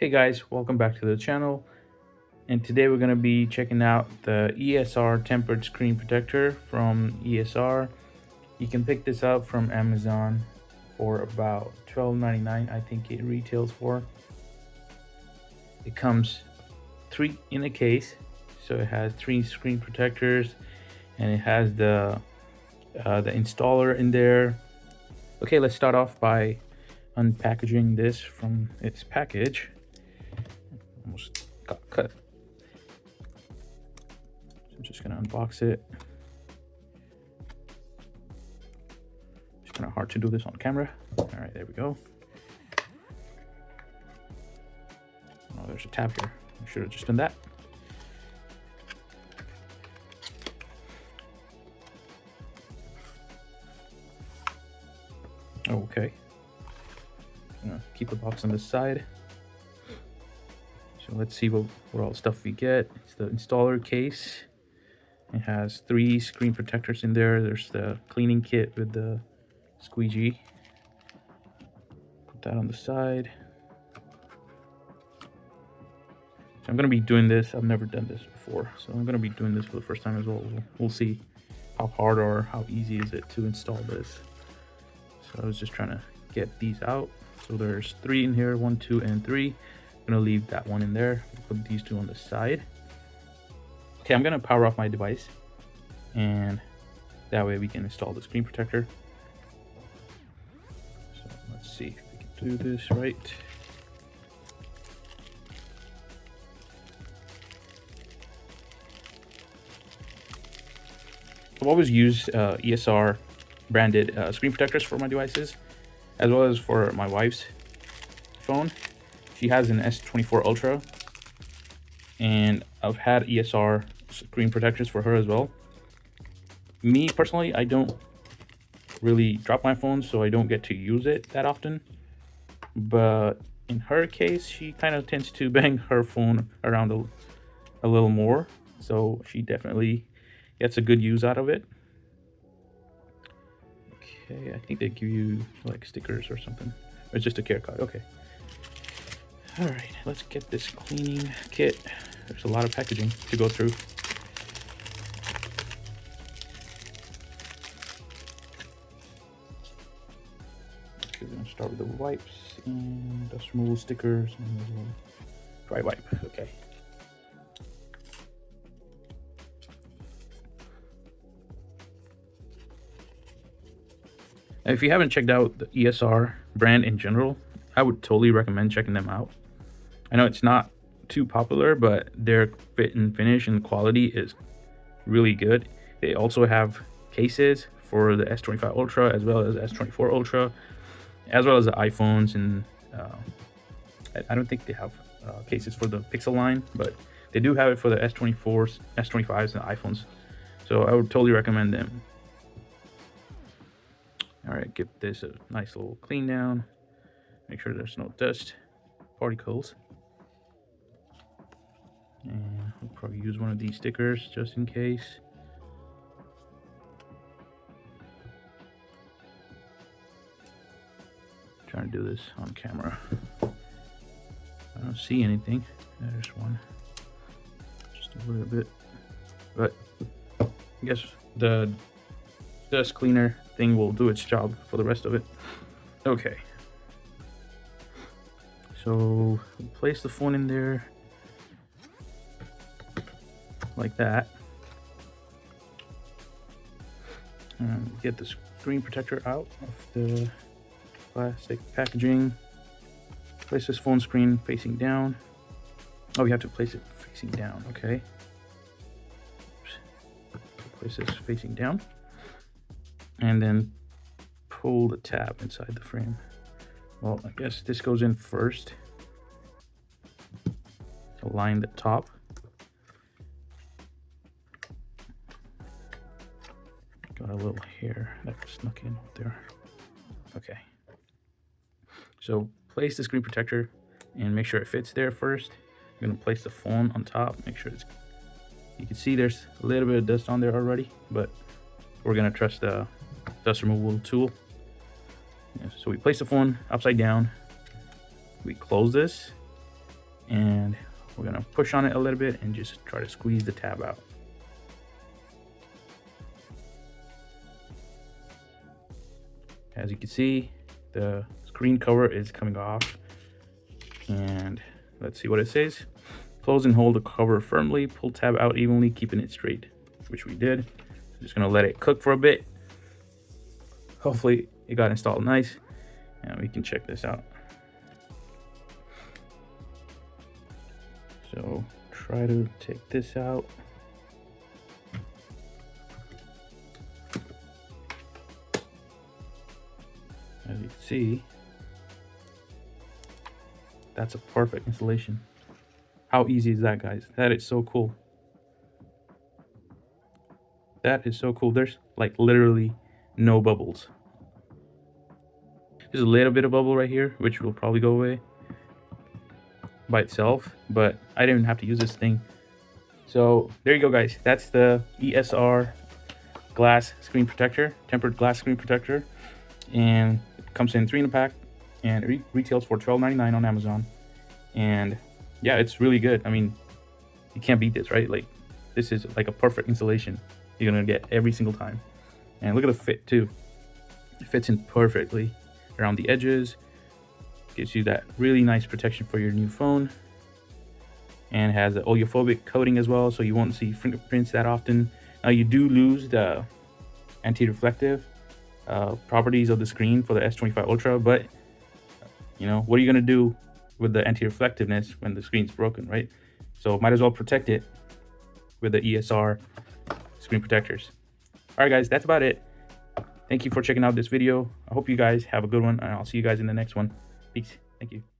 Hey guys, welcome back to the channel. And today we're going to be checking out the ESR tempered screen protector from ESR. You can pick this up from Amazon for about $12.99. I think it retails for. It comes three in a case, so it has three screen protectors, and it has the installer in there. Okay, let's start off by unpackaging this from its package. Almost got cut. I'm just gonna unbox it. It's kind of hard to do this on camera. All right, there we go. Oh, there's a tab here. I should have just done that. Okay. Keep the box on this side. So let's see what all stuff we get. It's the installer case. It has three screen protectors in there. There's the cleaning kit with the squeegee. Put that on the side. So I'm going to be doing this. I've never done this before, so I'm going to be doing this for the first time as well. We'll see how hard or how easy is it to install this. So I was just trying to get these out. So there's three in here, 1, 2, and 3. I'm going to leave that one in there. Put these two on the side. Okay, I'm going to power off my device, and that way we can install the screen protector. So let's see if we can do this right. I've always used ESR branded screen protectors for my devices, as well as for my wife's phone. She has an S24 Ultra, and I've had ESR screen protectors for her as well. Me personally, I don't really drop my phone, so I don't get to use it that often. But in her case, she kind of tends to bang her phone around a little more, so she definitely gets a good use out of it. Okay, I think they give you like stickers or something. Or it's just a care card. Okay. All right, let's get this cleaning kit. There's a lot of packaging to go through. Okay, we're gonna start with the wipes and dust removal stickers and dry wipe. Okay. And if you haven't checked out the ESR brand in general, I would totally recommend checking them out. I know it's not too popular, but their fit and finish and quality is really good. They also have cases for the S25 Ultra as well as S24 Ultra, as well as the iPhones, and I don't think they have cases for the Pixel line, but they do have it for the S24s, S25s, and iPhones. So I would totally recommend them. All right, give this a nice little clean down. Make sure there's no dust particles. And I'll probably use one of these stickers just in case. Trying to do this on camera. I don't see anything. There's one. Just a little bit. But I guess the dust cleaner thing will do its job for the rest of it. Okay. So place the phone in there like that. And get the screen protector out of the plastic packaging. Place this phone screen facing down. Oh, we have to place it facing down. Okay. Place this facing down, and then pull the tab inside the frame. Well, I guess this goes in first. Align the top. Got a little hair that snuck in there. Okay. So place the screen protector and make sure it fits there first. I'm gonna place the phone on top. Make sure it's. You can see there's a little bit of dust on there already, but we're gonna trust the dust removal tool. Yeah, so we place the phone upside down. We close this, and we're gonna push on it a little bit and just try to squeeze the tab out. As you can see, the screen cover is coming off, and let's see what it says. Close and hold the cover firmly, pull tab out evenly, keeping it straight, which we did. So just gonna let it cook for a bit. Hopefully it got installed nice, and we can check this out. So try to take this out. As you can see, that's a perfect installation. How easy is that, guys? That is so cool. That is so cool. There's like literally no bubbles. There's a little bit of bubble right here, which will probably go away by itself, but I didn't even have to use this thing. So there you go, guys. That's the ESR glass screen protector, tempered glass screen protector, and it comes in 3 in a pack, and it retails for $12.99 on Amazon. And yeah, it's really good. I mean, you can't beat this, right? Like, this is like a perfect installation you're gonna get every single time. And look at the fit too. It fits in perfectly around the edges, gives you that really nice protection for your new phone, and has an oleophobic coating as well, so you won't see fingerprints that often. Now, you do lose the anti-reflective properties of the screen for the S25 Ultra, but you know, what are you gonna do with the anti-reflectiveness when the screen's broken, right? So might as well protect it with the ESR screen protectors. All right, guys, that's about it. Thank you for checking out this video. I hope you guys have a good one, and I'll see you guys in the next one. Peace. Thank you.